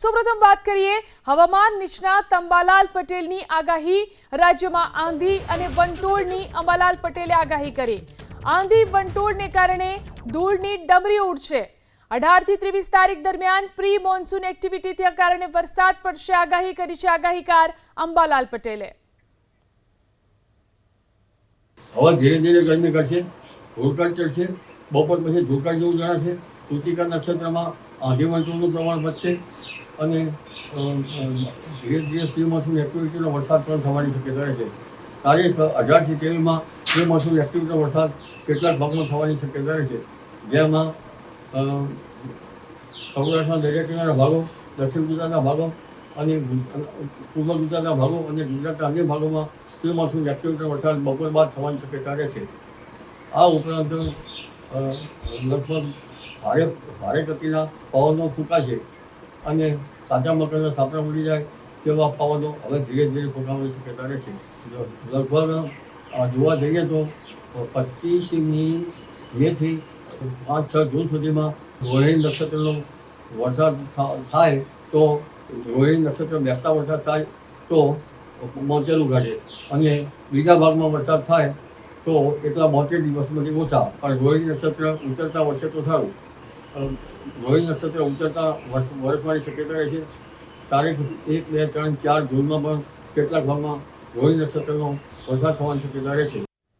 સૌપ્રથમ વાત કરીએ હવામાન નિષ્ણાત અંબાલાલ પટેલની આગાહી। રાજ્યમાં આંધી અને વંટોળની અંબાલાલ પટેલે આગાહી કરી। આંધી વંટોળને કારણે ધૂળની ડમરી ઉડશે। 18 થી 23 તારીખ દરમિયાન પ્રી મોન્સૂન એક્ટિવિટીના કારણે વરસાદ પડશે આગાહી કરી છે આગાહીકાર અંબાલાલ પટેલે। હવે ધીરે ધીરે ગરમી ઘટશે, ધૂળકણ ચડશે, બપોર પછી ધૂળકણ જેવું જણાશે। કૃતિકા નક્ષત્રમાં આંધી વંટોળનું પ્રમાણ વધશે અને ધીરે ધીરે પ્રી મોન્સૂન એક્ટિવિટીનો વરસાદ પણ થવાની શક્યતા રહેશે। તારીખ 18 થી 23માં પ્રી મોન્સૂન એક્ટિવિટીનો વરસાદ કેટલાક ભાગમાં થવાની શક્યતા રહેશે, જેમાં સૌરાષ્ટ્રના દરિયા કિનારાના ભાગો, દક્ષિણ ગુજરાતના ભાગો અને પૂર્વ ગુજરાતના ભાગો અને ગુજરાતના અન્ય ભાગોમાં પ્રી મોન્સૂન એક્ટિવિટીનો વરસાદ બપોર બાદ થવાની શક્યતા રહેશે। આ ઉપરાંત લગભગ ભારે ગતિના પવનો ફૂંકાશે અને કાચા મકાનના સાપરા ઉડી જાય તેવા પવનો હવે ધીરે ધીરે ફૂંકાવાની શક્યતા રહેશે। લગભગ જોવા જઈએ તો 25મી મેથી 5-6 જૂન સુધીમાં રોહિણી નક્ષત્રનો વરસાદ થાય તો રોહિણી નક્ષત્ર બેસતા વરસાદ થાય તો મોતેલું ઘટે અને બીજા ભાગમાં વરસાદ થાય તો એટલા 72 દિવસમાંથી ઓછા, પણ રોહિણી નક્ષત્ર ઉતરતા વર્ષે તો સારું। રોહિણી નક્ષત્ર ઉતરતા વરસવાની શક્યતા રહેશે। તારીખ 1, 2, 3, 4 જૂનમાં પણ કેટલાક ભાગમાં રોહિણી નક્ષત્રનો વરસાદ થવાની શક્યતા રહેશે।